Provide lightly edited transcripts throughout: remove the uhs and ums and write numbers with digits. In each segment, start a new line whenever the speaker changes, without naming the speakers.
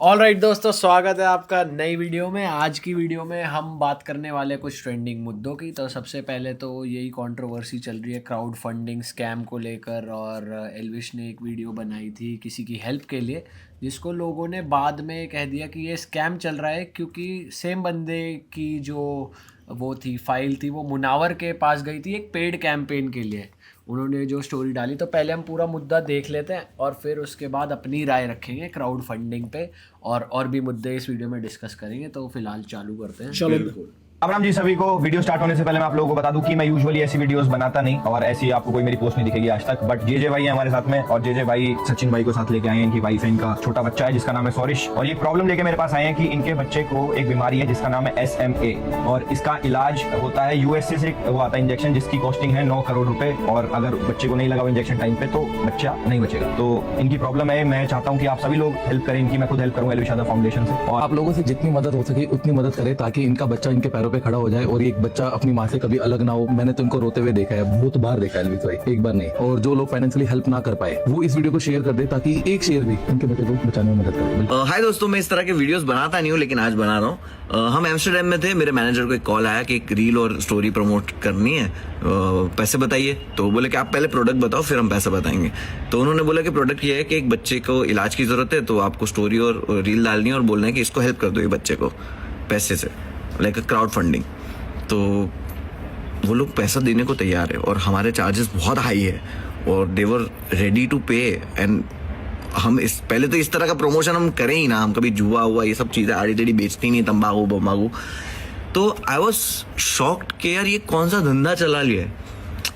All right दोस्तों, स्वागत है आपका नई वीडियो में। आज की वीडियो में हम बात करने वाले कुछ ट्रेंडिंग मुद्दों की। तो सबसे पहले तो यही कंट्रोवर्सी चल रही है क्राउड फंडिंग स्कैम को लेकर, और एल्विश ने एक वीडियो बनाई थी किसी की हेल्प के लिए, जिसको लोगों ने बाद में कह दिया कि ये स्कैम चल रहा है, क्योंकि सेम बंदे की जो वो थी फाइल थी वो मुनावर के पास गई थी एक पेड कैंपेन के लिए। उन्होंने जो स्टोरी डाली, तो पहले हम पूरा मुद्दा देख लेते हैं और फिर उसके बाद अपनी राय रखेंगे क्राउड फंडिंग पे, और भी मुद्दे इस वीडियो में डिस्कस करेंगे। तो फिलहाल चालू करते हैं।
चलो।
बिल्कुल।
राम राम जी सभी को। वीडियो स्टार्ट होने से पहले मैं आप लोगों को बता दूं कि मैं यूजुअली ऐसी वीडियोस बनाता नहीं और ऐसी आपको कोई मेरी पोस्ट नहीं दिखेगी आज तक। बट जेजे भाई है हमारे साथ में, और जेजे भाई सचिन भाई को साथ लेके आए हैं। इनकी वाइफ है, इनका छोटा बच्चा है जिसका नाम है सौरिश, और ये प्रॉब्लम लेके मेरे पास आए हैं कि इनके बच्चे को एक बीमारी है जिसका नाम है SMA, और इसका इलाज होता है USA से। वो आता है इंजेक्शन जिसकी कॉस्टिंग है 9 करोड़ रुपए, और अगर बच्चे को नहीं लगा वो इंजेक्शन टाइम पे तो बच्चा नहीं बचेगा। तो इनकी प्रॉब्लम है। मैं चाहता हूँ कि आप सभी लोग हेल्प करें इनकी। मैं खुद हेल्प करूंगा एल्विश फाउंडेशन से, और
आप लोगों से जितनी मदद हो सके उतनी मदद करें ताकि इनका बच्चा इनके पैरों पे खड़ा हो जाए और एक बच्चा अपनी माँ से कभी अलग ना हो। मैंने तो इनको रोते हुए देखा है, बहुत बार देखा है एल्विश भाई, एक बार नहीं। और जो लोग फाइनेंशियली हेल्प ना कर पाए वो इस वीडियो को शेयर कर दे ताकि एक शेयर भी इनके बच्चे को बचाने में मदद करे।
हाय दोस्तों, मैं इस तरह के वीडियोस बनाता नहीं हूँ, लेकिन आज बना रहा हूँ। हम एम्स्टर्डम में थे, मेरे मैनेजर को एक कॉल आया कि एक रील और स्टोरी प्रमोट करनी है, पैसे बताइए। तो बोले कि आप पहले प्रोडक्ट बताओ फिर हम पैसे बताएंगे। तो उन्होंने बोला कि प्रोडक्ट ये है कि एक बच्चे को इलाज की जरूरत है, तो आपको स्टोरी और रील डालनी है और बोलना है कि इसको हेल्प कर दो ये बच्चे को पैसे से, लाइक क्राउड फंडिंग। तो वो लोग पैसा देने को तैयार है और हमारे चार्जेस बहुत हाई है, और दे वर रेडी टू पे। एंड हम इस पहले तो इस तरह का प्रमोशन हम करें ही ना, हम कभी जुआ हुआ ये सब चीज़ें आड़ी टेढ़ी बेचती नहीं, तंबाकू बम्बाकू। तो आई वॉज शॉक्ड कि यार ये कौन सा धंधा चला लिया है।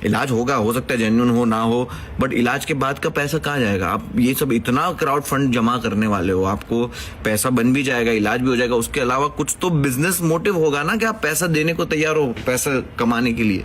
इलाज होगा, हो सकता है जेन्युइन हो ना हो, बट इलाज के बाद का पैसा कहाँ जाएगा? आप ये सब इतना क्राउड फंड जमा करने वाले हो, आपको पैसा बन भी जाएगा, इलाज भी हो जाएगा, उसके अलावा कुछ तो बिजनेस मोटिव होगा ना कि आप पैसा देने को तैयार हो पैसा कमाने के लिए।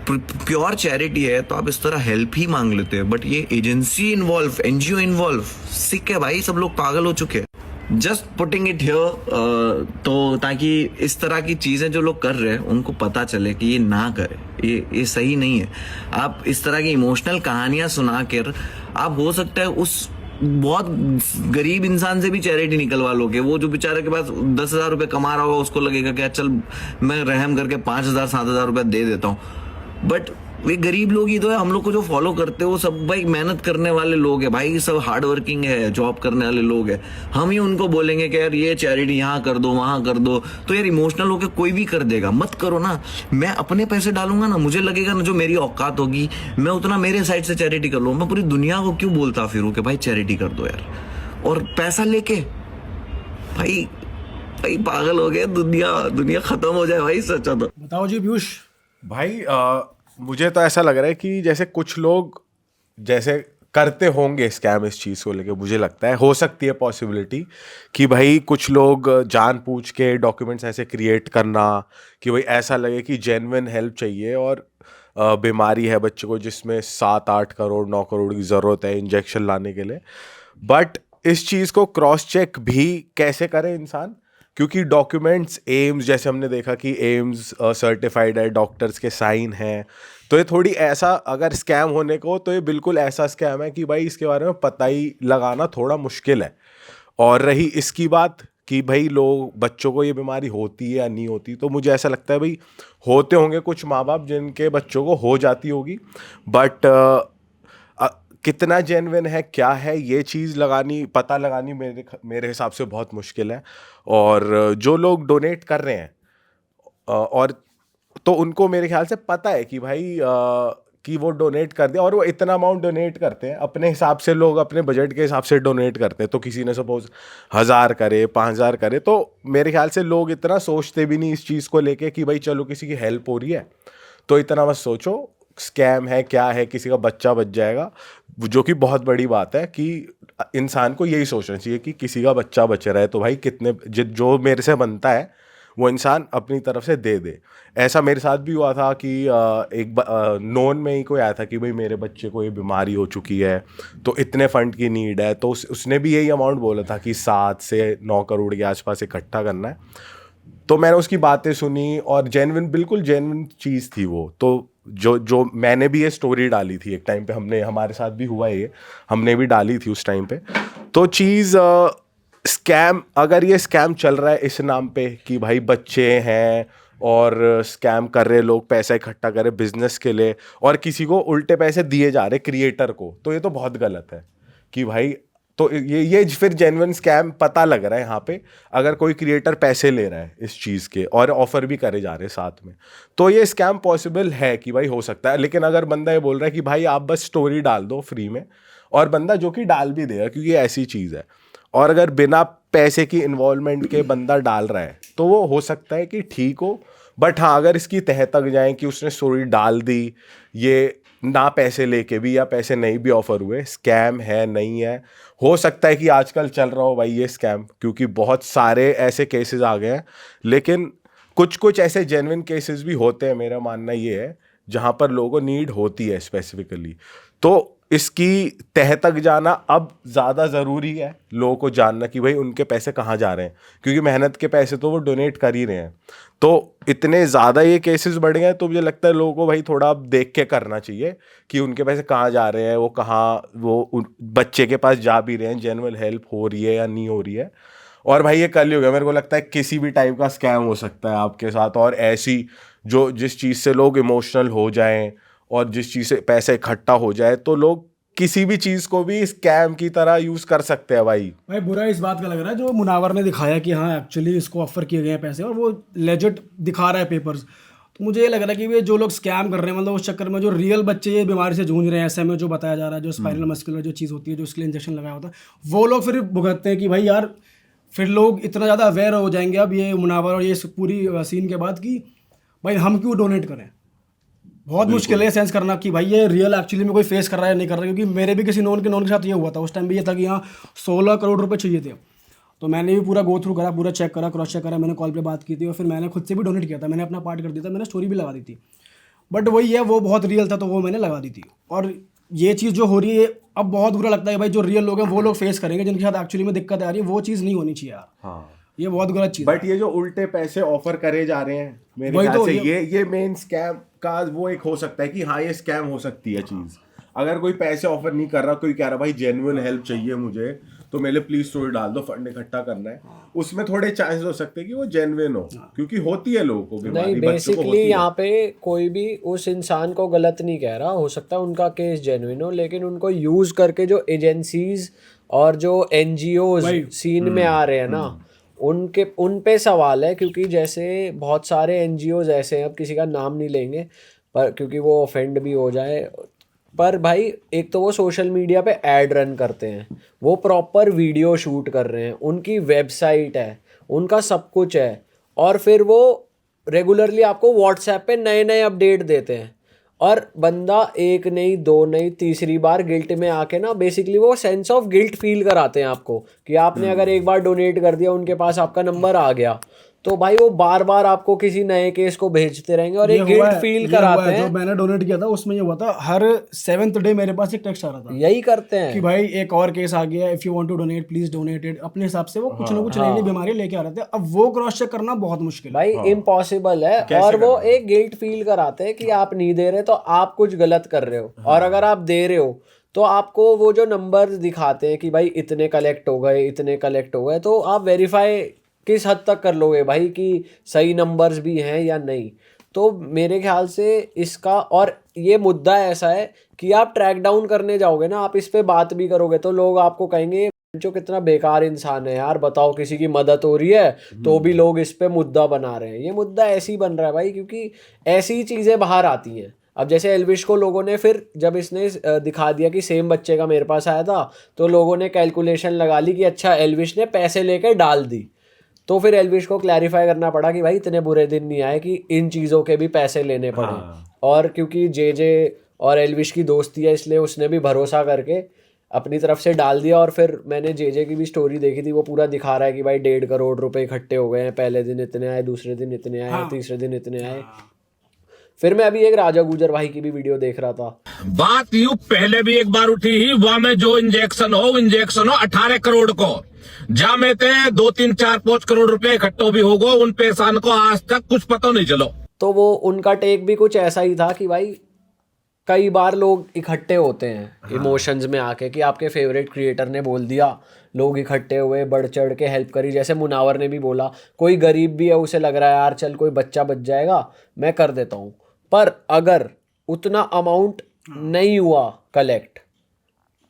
प्योर चैरिटी है तो आप इस तरह हेल्प ही मांग लेते हैं, बट ये एजेंसी इन्वॉल्व, NGO इन्वॉल्व, सिक है भाई, सब लोग पागल हो चुके हैं। जस्ट पुटिंग इट हियर, तो ताकि इस तरह की चीजें जो लोग कर रहे हैं उनको पता चले कि ये ना करें, ये सही नहीं है। आप इस तरह की इमोशनल कहानियां सुना कर आप हो सकता है उस बहुत गरीब इंसान से भी चैरिटी निकलवा लोगे। वो जो बेचारे के पास 10,000 रुपये कमा रहा होगा, उसको लगेगा कि चल मैं रहम करके 5,000 7,000 रुपये दे देता हूँ। बट वे गरीब लोग ही तो है। हम लोग को जो फॉलो करते हो वो सब भाई मेहनत करने वाले लोग हैं भाई, सब हार्ड वर्किंग है, जॉब करने वाले लोग हैं। हम ही उनको बोलेंगे कि यार ये चैरिटी यहाँ कर दो वहां कर दो, तो यार इमोशनल होकर कोई भी कर देगा। मत करो ना। मैं अपने पैसे डालूंगा ना, मुझे लगेगा ना जो मेरी औकात होगी मैं उतना मेरे साइड से चैरिटी कर लूँ। मैं पूरी दुनिया को क्यों बोलता फिरूँ कि भाई चैरिटी कर दो यार, और पैसा लेके भाई भाई पागल हो गए। दुनिया खत्म हो जाए भाई, सच्चा तो।
बताओ जी पीयूष
भाई मुझे तो ऐसा लग रहा है कि जैसे कुछ लोग जैसे करते होंगे स्कैम इस चीज़ को लेके। मुझे लगता है हो सकती है पॉसिबिलिटी कि भाई कुछ लोग जानबूझ के डॉक्यूमेंट्स ऐसे क्रिएट करना कि भाई ऐसा लगे कि जेन्युइन हेल्प चाहिए, और बीमारी है बच्चे को जिसमें 7-8 करोड़ 9 करोड़ की ज़रूरत है इंजेक्शन लाने के लिए। बट इस चीज़ को क्रॉस चेक भी कैसे करे इंसान, क्योंकि डॉक्यूमेंट्स एम्स, जैसे हमने देखा कि एम्स सर्टिफाइड है, डॉक्टर्स के साइन हैं, तो ये थोड़ी ऐसा अगर स्कैम होने को तो ये बिल्कुल ऐसा स्कैम है कि भाई इसके बारे में पता ही लगाना थोड़ा मुश्किल है। और रही इसकी बात कि भाई लोग बच्चों को ये बीमारी होती है या नहीं होती, तो मुझे ऐसा लगता है भाई होते होंगे कुछ माँ बाप जिनके बच्चों को हो जाती होगी, बट कितना जेन्युइन है क्या है ये चीज़ पता लगानी मेरे हिसाब से बहुत मुश्किल है। और जो लोग डोनेट कर रहे हैं और तो उनको मेरे ख्याल से पता है कि भाई कि वो डोनेट कर दिया, और वो इतना अमाउंट डोनेट करते हैं अपने हिसाब से। लोग अपने बजट के हिसाब से डोनेट करते हैं, तो किसी ने सपोज 1,000 करे 5,000 करे, तो मेरे ख्याल से लोग इतना सोचते भी नहीं इस चीज़ को लेके कि भाई चलो किसी की हेल्प हो रही है तो इतना मत सोचो स्कैम है क्या है, किसी का बच्चा बच जाएगा। जो कि बहुत बड़ी बात है कि इंसान को यही सोचना चाहिए कि किसी का बच्चा बच रहा है तो भाई कितने जो मेरे से बनता है वो इंसान अपनी तरफ से दे दे। ऐसा मेरे साथ भी हुआ था कि एक नॉन में ही कोई आया था कि भाई मेरे बच्चे को ये बीमारी हो चुकी है तो इतने फंड की नीड है, तो उसने भी यही अमाउंट बोला था कि 7 से 9 करोड़ के आसपास इकट्ठा करना है। तो मैंने उसकी बातें सुनी और बिल्कुल जेन्युइन चीज़ थी वो। तो जो मैंने भी ये स्टोरी डाली थी एक टाइम पे, हमारे साथ भी हुआ ये, हमने भी डाली थी उस टाइम पे। तो चीज़ स्कैम, अगर ये स्कैम चल रहा है इस नाम पे कि भाई बच्चे हैं और स्कैम कर रहे लोग, पैसा इकट्ठा कर रहे बिजनेस के लिए और किसी को उल्टे पैसे दिए जा रहे क्रिएटर को, तो ये तो बहुत गलत है कि भाई, तो ये फिर जेन्युइन स्कैम पता लग रहा है यहाँ पे। अगर कोई क्रिएटर पैसे ले रहा है इस चीज़ के और ऑफर भी करे जा रहे हैं साथ में, तो ये स्कैम पॉसिबल है कि भाई हो सकता है। लेकिन अगर बंदा ये बोल रहा है कि भाई आप बस स्टोरी डाल दो फ्री में, और बंदा जो कि डाल भी देगा क्योंकि ये ऐसी चीज़ है, और अगर बिना पैसे की इन्वॉल्वमेंट के बंदा डाल रहा है तो वो हो सकता है कि ठीक हो। बट हाँ, अगर इसकी तह तक जाए कि उसने स्टोरी डाल दी, ये ना पैसे लेके भी या पैसे नहीं भी ऑफर हुए, स्कैम है नहीं है, हो सकता है कि आजकल चल रहा हो भाई ये स्कैम, क्योंकि बहुत सारे ऐसे केसेस आ गए हैं। लेकिन कुछ कुछ ऐसे जेन्युइन केसेस भी होते हैं, मेरा मानना ये है, जहाँ पर लोगों को नीड होती है स्पेसिफिकली। तो इसकी तह तक जाना अब ज़्यादा ज़रूरी है, लोगों को जानना कि भाई उनके पैसे कहाँ जा रहे हैं, क्योंकि मेहनत के पैसे तो वो डोनेट कर ही रहे हैं। तो इतने ज़्यादा ये केसेस बढ़ गए हैं, तो मुझे लगता है लोगों को भाई थोड़ा अब देख के करना चाहिए कि उनके पैसे कहाँ जा रहे हैं, वो कहाँ, वो बच्चे के पास जा भी रहे हैं, जेन्युइन हेल्प हो रही है या नहीं हो रही है। और भाई ये कलयुग है, मेरे को लगता है किसी भी टाइप का स्कैम हो सकता है आपके साथ, और ऐसी जिस चीज़ से लोग इमोशनल हो जाएं और जिस चीज़ से पैसे इकट्ठा हो जाए, तो लोग किसी भी चीज़ को भी स्कैम की तरह यूज़ कर सकते हैं भाई।
भाई बुरा इस बात का लग रहा है जो मुनावर ने दिखाया कि हाँ एक्चुअली इसको ऑफर किए गए हैं पैसे और वो लेजिट दिखा रहा है पेपर्स। तो मुझे ये लग रहा है कि ये जो लोग स्कैम कर रहे हैं, मतलब उस चक्कर में जो रियल बच्चे ये बीमारी से जूझ रहे हैं, ऐसे में जो बताया जा रहा है, जो स्पाइनल मस्कुलर जो चीज़ होती है, जो उसके लिए इंजेक्शन लगाया होता है, वो लोग फिर भुगतते हैं कि भाई यार, फिर लोग इतना ज़्यादा अवेयर हो जाएंगे अब ये मुनावर और ये पूरी सीन के बाद कि भाई हम क्यों डोनेट करें। बहुत मुश्किल है सेंस करना कि भाई ये रियल एक्चुअली में कोई फेस कर रहा है या नहीं कर रहा है, क्योंकि मेरे भी किसी नॉन के साथ ये हुआ था। उस टाइम भी ये था कि यहाँ 16 करोड़ रुपए चाहिए थे, तो मैंने भी पूरा गो थ्रू करा, पूरा चेक करा, क्रॉस चेक करा, मैंने कॉल पे बात की थी और फिर मैंने खुद से भी डोनेट किया था, मैंने अपना पार्ट कर दिया था, मैंने स्टोरी भी लगा दी थी। बट वही है, वो बहुत रियल था तो वो मैंने लगा दी थी। और ये चीज़ जो हो रही है अब बहुत बुरा लगता है भाई, जो रियल लोग हैं वो लोग फेस करेंगे, जिनके साथ एक्चुअली में दिक्कत आ रही है, वो चीज़ नहीं होनी चाहिए यार।
हाँ,
ये बहुत गलत चीज़
बट ये जो उल्टे पैसे ऑफर करे जा रहे हैं, मेरे
वही
ख्याल
तो
से ये मेन स्कैम का वो एक हो सकता है कि हाँ ये स्कैम हो सकती है चीज़। अगर कोई पैसे ऑफर नहीं कर रहा, कोई कह रहा भाई जेन्युइन हेल्प चाहिए मुझे, तो मेरे प्लीज स्टोरी डाल दो, फंड इकट्ठा करना है, उसमें थोड़े चांसेस हो सकते हैं कि वो जेन्युइन हो, क्योंकि होती है लोगों को बीमारी,
नहीं,
बच्चों को
बेसिकली
होती है।
यहाँ पे कोई भी उस इंसान को गलत नहीं कह रहा, हो सकता है उनका केस जेन्युइन हो, लेकिन उनको यूज करके जो एजेंसीज और जो एनजीओज सीन में आ रहे हैं ना, उन पे सवाल है। क्योंकि जैसे बहुत सारे एनजीओज ऐसे हैं, अब किसी का नाम नहीं लेंगे पर क्योंकि वो ऑफेंड भी हो जाए, पर भाई एक तो वो सोशल मीडिया पे ऐड रन करते हैं, वो प्रॉपर वीडियो शूट कर रहे हैं, उनकी वेबसाइट है, उनका सब कुछ है, और फिर वो रेगुलरली आपको व्हाट्सएप पे नए नए अपडेट देते हैं। और बंदा एक नहीं, दो नहीं, तीसरी बार गिल्ट में आके ना, बेसिकली वो सेंस ऑफ गिल्ट फील कराते हैं आपको कि आपने अगर एक बार डोनेट कर दिया, उनके पास आपका नंबर आ गया, तो भाई वो बार बार आपको किसी नए केस को भेजते रहेंगे और एक गिल्ट फील कराते हैं।
जो मैंने डोनेट किया था उसमें ये हुआ था, हर 7th डे मेरे पास एक टेक्स्ट आ रहा था,
यही करते हैं
कि भाई एक और केस आ गया, if you want to donate please donate it. अपने हिसाब से वो कुछ ना कुछ नई नई बीमारी लेके आ रहे थे। अब वो क्रॉस चेक करना बहुत मुश्किल है
भाई, इम्पॉसिबल है। और वो एक गिल्ट फील कराते हैं कि आप नहीं दे रहे तो आप कुछ गलत कर रहे हो, और अगर आप दे रहे हो तो आपको वो जो नंबर दिखाते हैं कि भाई इतने कलेक्ट हो गए, इतने कलेक्ट हो गए, तो आप वेरीफाई किस हद तक कर लोगे भाई कि सही नंबर्स भी हैं या नहीं। तो मेरे ख्याल से इसका, और ये मुद्दा ऐसा है कि आप ट्रैक डाउन करने जाओगे ना, आप इस पे बात भी करोगे तो लोग आपको कहेंगे जो कितना बेकार इंसान है यार, बताओ किसी की मदद हो रही है तो भी लोग इस पे मुद्दा बना रहे हैं। ये मुद्दा ऐसे ही बन रहा है भाई क्योंकि ऐसी चीज़ें बाहर आती हैं। अब जैसे एल्विश को लोगों ने, फिर जब इसने दिखा दिया कि सेम बच्चे का मेरे पास आया था, तो लोगों ने कैलकुलेशन लगा ली कि अच्छा एल्विश ने पैसे लेकर डाल दी। तो फिर एल्विश को क्लैरिफाई करना पड़ा कि भाई इतने बुरे दिन नहीं आए कि इन चीज़ों के भी पैसे लेने पड़े। और क्योंकि जे और एल्विश की दोस्ती है, इसलिए उसने भी भरोसा करके अपनी तरफ से डाल दिया। और फिर मैंने जे की भी स्टोरी देखी थी, वो पूरा दिखा रहा है कि भाई 1.5 करोड़ रुपए इकट्ठे हो गए हैं, पहले दिन इतने आए, दूसरे दिन इतने आए, तीसरे दिन इतने आए। फिर मैं अभी एक राजा गुजर भाई की भी वीडियो देख रहा था।
बात यूं पहले भी एक बार उठी ही, वहां में जो इंजेक्शन हो 18 करोड़ को जा में थे 2, 3, 4, 5 करोड़ रुपए इकट्ठो भी हो गो, उन पैसान को आज तक कुछ पता नहीं चलो।
तो वो उनका टेक भी कुछ ऐसा ही था कि भाई कई बार लोग इकट्ठे होते हैं इमोशंस में आके कि आपके फेवरेट क्रिएटर ने बोल दिया लोग इकट्ठे हुए, बढ़ चढ़ के हेल्प करी। जैसे मुनावर ने भी बोला, कोई गरीब भी है, उसे लग रहा है यार चल कोई बच्चा बच जाएगा, मैं कर देता हूँ। पर अगर उतना अमाउंट नहीं हुआ कलेक्ट,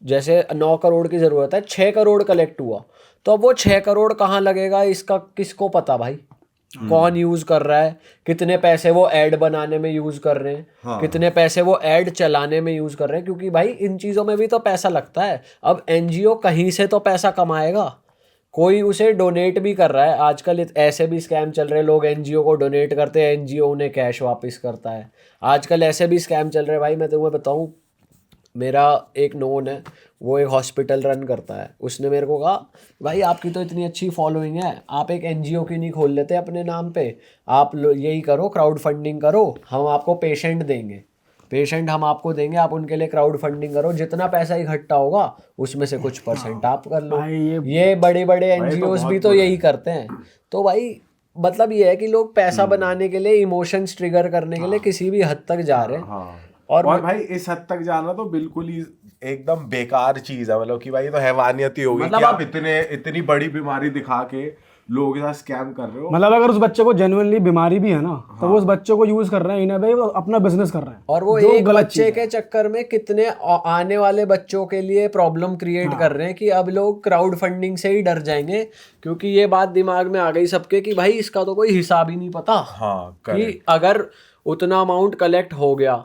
जैसे 9 करोड़ की ज़रूरत है, 6 करोड़ कलेक्ट हुआ, तो अब वो 6 करोड़ कहाँ लगेगा इसका किसको पता भाई? कौन यूज़ कर रहा है, कितने पैसे वो ऐड बनाने में यूज़ कर रहे हैं, कितने पैसे वो ऐड चलाने में यूज़ कर रहे हैं, क्योंकि भाई इन चीज़ों में भी तो पैसा लगता है। अब एनजीओ कहीं से तो पैसा कमाएगा, कोई उसे डोनेट भी कर रहा है। आजकल ऐसे भी स्कैम चल रहे हैं, लोग एनजीओ को डोनेट करते हैं, एनजीओ उन्हें कैश वापस करता है। आजकल ऐसे भी स्कैम चल रहे हैं भाई। मैं तुम्हें बताऊं, मेरा एक नोन है, वो एक हॉस्पिटल रन करता है। उसने मेरे को कहा भाई आपकी तो इतनी अच्छी फॉलोइंग है, आप एक एनजीओ की नहीं खोल लेते अपने नाम पे, आप यही करो, क्राउड फंडिंग करो, हम आपको पेशेंट देंगे, पेशेंट हम आपको देंगे, आप उनके लिए क्राउड फंडिंग करो, जितना पैसा इकट्ठा होगा उसमें से कुछ % आप कर लो। ये बड़े बड़े एनजीओज भी तो यही करते हैं। तो भाई मतलब ये है कि लोग पैसा बनाने के लिए, इमोशंस ट्रिगर करने के लिए किसी भी हद तक जा रहे हैं।
और भाई इस हद तक जाना तो बिल्कुल ही एकदम बेकार चीज है। मतलब कि भाई तो हैवानियत ही होगी,
मतलब
कि आप इतनी बड़ी बीमारी दिखा के लोगों के साथ स्कैम कर रहे हो।
मतलब अगर उस बच्चे को जेन्युइनली बीमारी भी है ना, तो वो उस बच्चे को यूज कर रहे हैं, इन्हें भाई वो अपना बिजनेस कर रहे हैं।
और वो एक बच्चे के चक्कर में कितने आने वाले बच्चों के लिए प्रॉब्लम क्रिएट कर रहे हैं कि अब लोग क्राउड फंडिंग से ही डर जाएंगे, क्योंकि ये बात दिमाग में आ गई सबके कि भाई इसका तो कोई हिसाब ही नहीं पता। कि अगर उतना अमाउंट कलेक्ट हो गया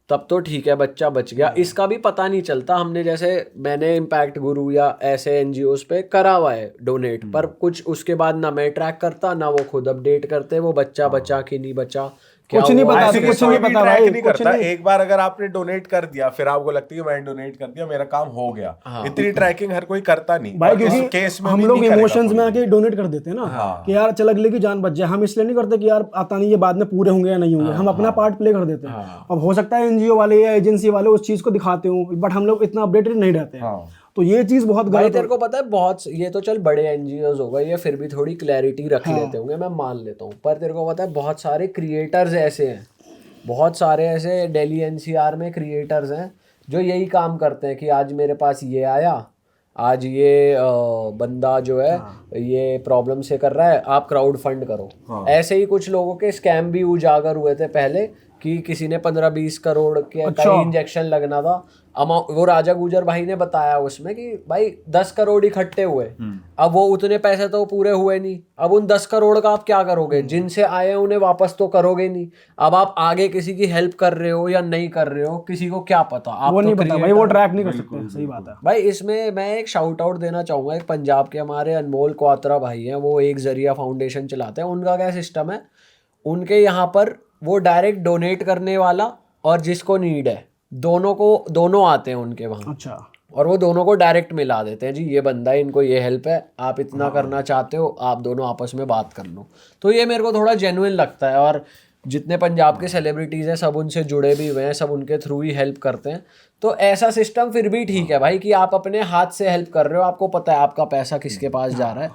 तब तो ठीक है, बच्चा बच गया, इसका भी पता नहीं चलता। हमने जैसे मैंने इम्पैक्ट गुरु या ऐसे एनजीओस पे करा हुआ है डोनेट, पर कुछ उसके बाद ना मैं ट्रैक करता, ना वो खुद अपडेट करते वो बच्चा बचा कि नहीं बचा,
कुछ नहीं पता, कुछ नहीं पता भाई,
नहीं करता। एक बार अगर आपने डोनेट कर दिया, फिर आपको लगता है कि मैंने डोनेट कर दिया, मेरा काम हो गया। इतनी ट्रैकिंग हर कोई करता नहीं
भाई, क्योंकि
केस में
हम लोग इमोशंस में आके डोनेट कर देते हैं ना, कि यार चल अगले की जान बच जाए। हम इसलिए नहीं करते कि यार आता नहीं ये बाद में पूरे होंगे या नहीं होंगे, हम अपना पार्ट प्ले कर देते हैं। अब हो सकता है एनजीओ वाले या एजेंसी वाले उस चीज को दिखाते हो, बट हम लोग इतना अपडेटेड नहीं रहते हैं। तो ये चीज बहुत
भाई
गलत
तेरे को पता है, बहुत ये तो चल बड़े एनजीओज हो गए, ये फिर भी थोड़ी क्लैरिटी रख लेते होंगे, मैं मान लेता हूँ। पर तेरे को पता है बहुत सारे क्रिएटर्स ऐसे हैं, बहुत सारे ऐसे दिल्ली एनसीआर में क्रिएटर्स हैं जो यही काम करते हैं कि आज मेरे पास ये आया, आज ये बंदा जो है ये प्रॉब्लम से कर रहा है, आप क्राउड फंड करो। ऐसे ही कुछ लोगों के स्कैम भी उजागर हुए थे पहले, कि किसी ने 15-20 करोड़ के का इंजेक्शन लगना था अमाउंट। वो राजा गुजर भाई ने बताया उसमें कि भाई 10 करोड़ इकट्ठे हुए, अब वो उतने पैसे तो पूरे हुए नहीं, अब उन 10 करोड़ का आप क्या करोगे? जिनसे आए हैं उन्हें वापस तो करोगे नहीं। अब आप आगे किसी की हेल्प कर रहे हो या नहीं कर रहे हो, किसी को क्या पता? आप
वो
तो
नहीं पता भाई, वो ट्रैक नहीं कर सकते। सही बात है
भाई। इसमें मैं एक शाउट आउट देना चाहूंगा, एक पंजाब के हमारे अनमोल क्वात्रा भाई हैं, वो एक जरिया फाउंडेशन चलाते हैं। उनका क्या सिस्टम है, उनके यहाँ पर वो डायरेक्ट डोनेट करने वाला और जिसको नीड है दोनों आते हैं उनके वहाँ।
अच्छा।
और वो दोनों को डायरेक्ट मिला देते हैं, जी ये बंदा है, इनको ये हेल्प है, आप इतना करना चाहते हो, आप दोनों आपस में बात कर लो। तो ये मेरे को थोड़ा जेन्युइन लगता है। और जितने पंजाब के सेलिब्रिटीज़ हैं सब उनसे जुड़े भी हुए हैं, सब उनके थ्रू ही हेल्प करते हैं। तो ऐसा सिस्टम फिर भी ठीक है भाई, कि आप अपने हाथ से हेल्प कर रहे हो, आपको पता है आपका पैसा किसके पास जा रहा है।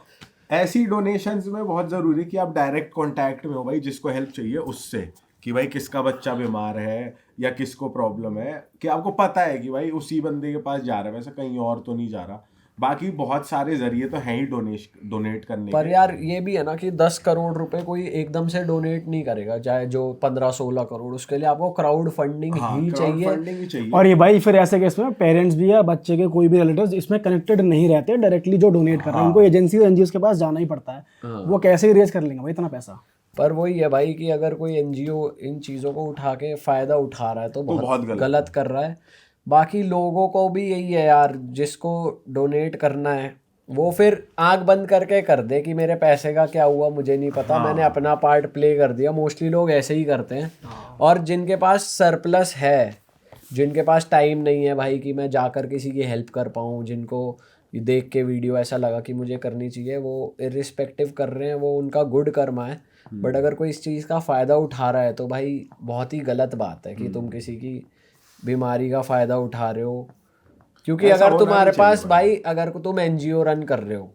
ऐसी डोनेशंस में बहुत जरूरी है कि आप डायरेक्ट कांटेक्ट में हो भाई, जिसको हेल्प चाहिए उससे, कि भाई किसका बच्चा बीमार है या किसको प्रॉब्लम है, कि आपको पता है कि भाई उसी बंदे के पास जा रहा है, वैसे कहीं और तो नहीं जा रहा। बाकी बहुत सारे जरिए तो हैं ही डोनेट करने
पर
के।
यार ये भी है ना कि 10 करोड़ रुपए कोई एकदम से डोनेट नहीं करेगा, चाहे जो 15-16 करोड़, उसके लिए आपको क्राउड फंडिंग ही चाहिए।
और ये भाई फिर ऐसे केस में पेरेंट्स भी या बच्चे के कोई भी रिलेटिव्स इसमें कनेक्टेड नहीं रहते डायरेक्टली, जो डोनेट कर रहे हैं उनको एजेंसी एनजीओ के पास जाना ही पड़ता है। वो कैसे ही रेज कर लेंगे भाई इतना पैसा?
पर वही है भाई कि अगर कोई एनजीओ इन चीज़ों को उठा के फ़ायदा उठा रहा है तो बहुत गलत कर रहा है। बाकी लोगों को भी यही है यार, जिसको डोनेट करना है वो फिर आंख बंद करके कर दे कि मेरे पैसे का क्या हुआ मुझे नहीं पता, मैंने अपना पार्ट प्ले कर दिया। मोस्टली लोग ऐसे ही करते हैं। और जिनके पास सरप्लस है, जिनके पास टाइम नहीं है भाई कि मैं जाकर किसी की हेल्प कर पाऊँ, जिनको देख के वीडियो ऐसा लगा कि मुझे करनी चाहिए, वो इर्रिस्पेक्टिव कर रहे हैं, वो उनका गुड कर्मा है। बट अगर कोई इस चीज़ का फ़ायदा उठा रहा है तो भाई बहुत ही गलत बात है कि तुम किसी की बीमारी का फ़ायदा उठा रहे हो। क्योंकि अगर तुम्हारे पास भाई, अगर तुम एनजीओ रन कर रहे हो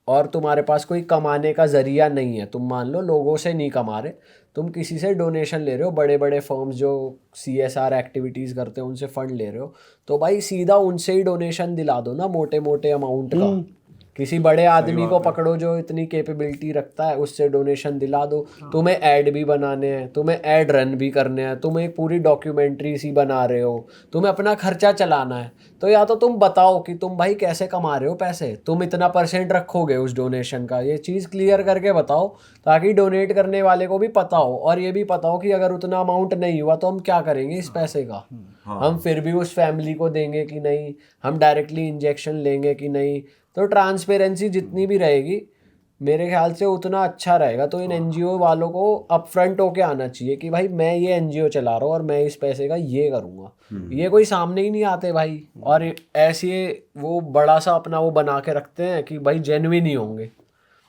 और तुम्हारे पास कोई कमाने का जरिया नहीं है, तुम मान लो लोगों से नहीं कमा रहे, तुम किसी से डोनेशन ले रहे हो, बड़े बड़े फर्म्स जो CSR एक्टिविटीज़ करते हैं उनसे फंड ले रहे हो, तो भाई सीधा उनसे ही डोनेशन दिला दो ना, मोटे मोटे अमाउंट का। किसी बड़े आदमी को पकड़ो जो इतनी कैपेबिलिटी रखता है, उससे डोनेशन दिला दो। तुम्हें ऐड भी बनाने हैं, तुम्हें ऐड रन भी करने हैं, तुम एक पूरी डॉक्यूमेंट्री सी बना रहे हो, तुम्हें अपना खर्चा चलाना है, तो या तो तुम बताओ कि तुम भाई कैसे कमा रहे हो पैसे, तुम इतना % रखोगे उस डोनेशन का, ये चीज़ क्लियर करके बताओ, ताकि डोनेट करने वाले को भी पता हो, और ये भी पता हो कि अगर उतना अमाउंट नहीं हुआ तो हम क्या करेंगे इस पैसे का। हम फिर भी उस फैमिली को देंगे कि नहीं, हम डायरेक्टली इंजेक्शन लेंगे कि नहीं। तो ट्रांसपेरेंसी जितनी भी रहेगी मेरे ख्याल से उतना अच्छा रहेगा। तो इन NGO वालों को अपफ्रंट होके आना चाहिए कि भाई मैं ये NGO चला रहा हूँ और मैं इस पैसे का ये करूँगा। ये कोई सामने ही नहीं आते भाई, और ऐसे वो बड़ा सा अपना वो बना के रखते हैं कि भाई जेन्युइन ही होंगे।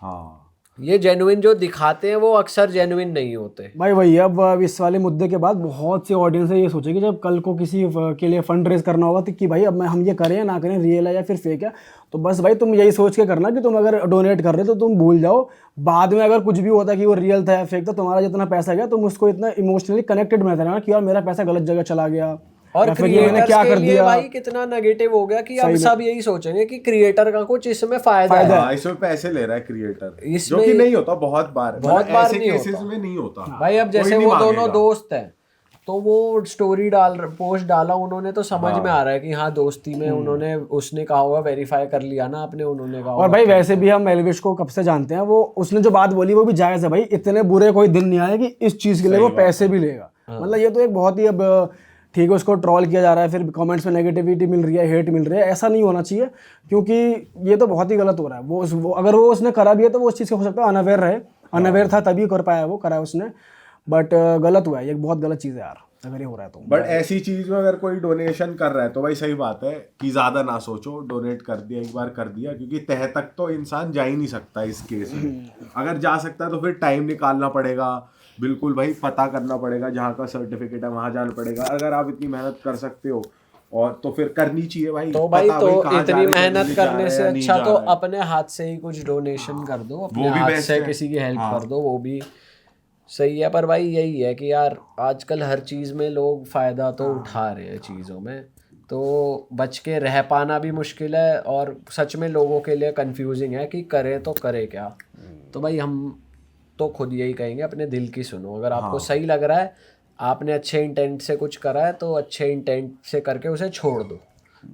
हाँ,
ये जेन्युइन जो दिखाते हैं वो अक्सर जेन्युइन नहीं होते
भाई वही, अब इस वाले मुद्दे के बाद बहुत सी ऑडियंस है ये सोचेगी जब कल को किसी के लिए फंड रेज करना होगा तो कि भाई अब हम ये करें या ना करें, रियल है या फिर फेक है। तो बस भाई तुम यही सोच के करना कि तुम अगर डोनेट कर रहे हो तो तुम भूल जाओ, बाद में अगर कुछ भी होता है कि वो रियल था या फेक था, तुम्हारा जितना पैसा गया तुम उसको इतना इमोशनली कनेक्टेड में रहना कि यार मेरा पैसा गलत जगह चला गया,
और
या फिर ये मैंने
क्रिएटर्स
क्या
के
कर
लिए
दिया।
भाई कितना नेगेटिव हो गया कि अब सब यही सोचेंगे कि क्रिएटर का कुछ इसमें फायदा है।
हाँ, इसमें पैसे ले रहा है क्रिएटर, जो
इसमें
कि नहीं होता, बहुत बार ऐसे
नहीं
केसेस
होता
में नहीं होता
भाई। अब
कोई
जैसे
नहीं
वो दोनों
मांगेगा।
दोस्त हैं, तो वो स्टोरी पोस्ट डाला उन्होंने, तो समझ में आ रहा है कि हाँ दोस्ती में उन्होंने, उसने कहा होगा वेरीफाई कर लिया ना आपने, उन्होंने कहा
और भाई वैसे भी हम एल्विश को कब से जानते हैं, वो उसने जो बात बोली वो भी जायज़ है भाई। इतने बुरे कोई दिन नहीं आए कि इस चीज़ के लिए वो पैसे भी लेगा। मतलब ये तो एक बहुत ही, अब ठीक है उसको ट्रोल किया जा रहा है, फिर कमेंट्स में नेगेटिविटी मिल रही है, हेट मिल रही है, ऐसा नहीं होना चाहिए, क्योंकि ये तो बहुत ही गलत हो रहा है। वो अगर वो उसने करा भी है तो वो उस चीज़ का हो सकता है अनअवेयर रहे, अनअवेयर था तभी कर पाया, वो करा उसने, बट गलत हुआ है, ये बहुत गलत चीज़ है यार अगर ये हो रहा है तो।
बट ऐसी चीज में अगर कोई डोनेशन कर रहा है तो भाई सही बात है कि ज्यादा ना सोचो, डोनेट कर दिया, एक बार कर दिया, क्योंकि तह तक तो इंसान जा ही नहीं सकता इस केस में। अगर जा सकता है तो फिर टाइम निकालना पड़ेगा, बिल्कुल भाई पता करना पड़ेगा, जहाँ का सर्टिफिकेट है वहां जाना पड़ेगा। अगर आप इतनी मेहनत कर सकते हो और तो फिर करनी चाहिए भाई।
तो भाई
पता
तो
कहाँ जा
इतनी
रहे हैं,
मेहनत
दिल्ली जा
करने
रहे
से
हैं या नहीं
अच्छा
जा
तो
रहे हैं।
अपने हाथ से ही कुछ डोनेशन कर दो, अपने
वो भी
हाथ
बेस्ट
से
है।
किसी की हेल्प
हाँ।
कर दो, वो भी सही है। पर भाई यही है कि यार आजकल हर चीज़ में लोग फ़ायदा तो उठा रहे हैं चीज़ों में, तो बच के रह पाना भी मुश्किल है, और सच में लोगों के लिए कंफ्यूजिंग है कि करे तो करे क्या। तो भाई हम तो खुद यही कहेंगे, अपने दिल की सुनो। अगर आपको सही लग रहा है, आपने अच्छे इंटेंट से कुछ करा है, तो अच्छे इंटेंट से करके उसे छोड़ दो।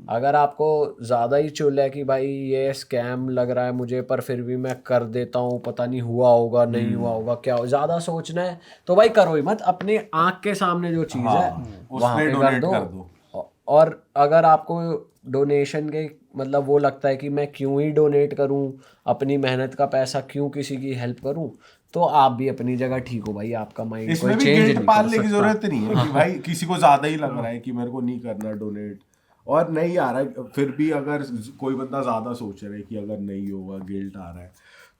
अगर आपको ज़्यादा ही चुल है कि भाई ये स्कैम लग रहा है मुझे, पर फिर भी मैं कर देता हूँ, पता नहीं हुआ होगा नहीं हुआ होगा क्या, ज़्यादा सोचना है तो भाई करो ही मत। अपने आँख के सामने जो चीज़ है वहाँ पे कर दो। और अगर आपको डोनेशन के मतलब वो लगता है कि मैं क्यों ही डोनेट करूं, अपनी मेहनत का पैसा क्यों किसी की हेल्प करूं, तो आप भी अपनी जगह ठीक हो भाई। आपका माइंड कोई
इसमें भी
चेंज
गिल्ट
नहीं
पालने
कर
की
सकता।
जरूरत नहीं है कि भाई किसी को ज्यादा ही लग रहा है कि मेरे को नहीं करना डोनेट और नहीं आ रहा है, फिर भी अगर कोई बंदा ज्यादा सोच रहा है कि अगर नहीं होगा, गिल्ट आ रहा है,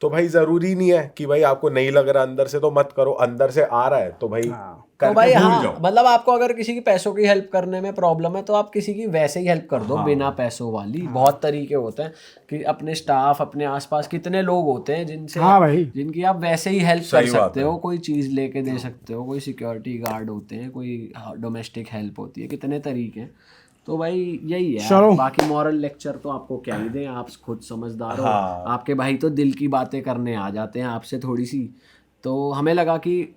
तो भाई जरूरी नहीं है कि भाई आपको नहीं लग रहा अंदर से तो मत करो, अंदर से आ रहा है तो भाई
तो
करके
भाई
भूल
हाँ,
जाओ।
मतलब आपको अगर किसी की पैसों की हेल्प करने में प्रॉब्लम है तो आप किसी की वैसे ही हेल्प कर दो, बिना पैसों वाली। बहुत तरीके होते हैं कि अपने स्टाफ, अपने आसपास कितने लोग होते हैं जिनसे जिनकी आप वैसे ही हेल्प कर सकते हो, कोई चीज़ लेके दे सकते हो, कोई सिक्योरिटी गार्ड होते हैं, कोई डोमेस्टिक हेल्प होती है, कितने तरीके हैं। तो भाई यही है, बाकी मॉरल लेक्चर तो आपको क्या ही दें, आप खुद समझदार हो। आपके भाई तो दिल की बातें करने आ जाते हैं आपसे थोड़ी सी। तो हमें लगा कि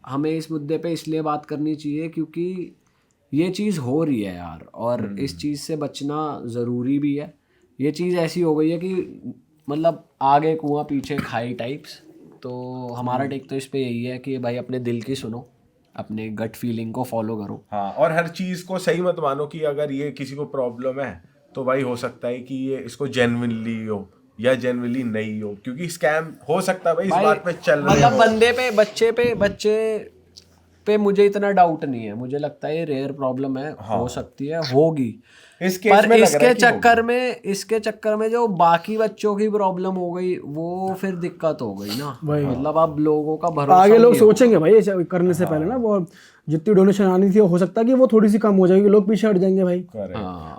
हमें इस मुद्दे पे इसलिए बात करनी चाहिए क्योंकि ये चीज़ हो रही है यार, और इस चीज़ से बचना ज़रूरी भी है। ये चीज़ ऐसी हो गई है कि मतलब आगे कुआं पीछे खाई टाइप्स। तो हमारा टेक तो इस पे यही है कि भाई अपने दिल की सुनो, अपने गट फीलिंग को फॉलो करो।
हाँ, और हर चीज को सही मत मानो कि अगर ये किसी को प्रॉब्लम है तो भाई हो सकता है कि ये इसको जेन्युइनली हो या जेन्युइनली नहीं हो, क्योंकि स्कैम हो सकता है भाई इस बात पे चल रहे
मतलब
हो।
बंदे पे, बच्चे पे मुझे इतना डाउट नहीं है, मुझे लगता है ये रेयर प्रॉब्लम है, हो सकती है, होगी।
इस केस
पर
में लग रहा
इसके
है कि
चक्कर में जो बाकी बच्चों की प्रॉब्लम हो गई वो फिर दिक्कत हो गई ना। मतलब अब लोगों का भरोसा
आगे लोग
नहीं
सोचेंगे भाई ऐसे करने से पहले ना, वो जितनी डोनेशन आनी थी हो सकता है कि वो थोड़ी सी कम हो जाएगी, लोग पीछे हट जाएंगे भाई।
हाँ,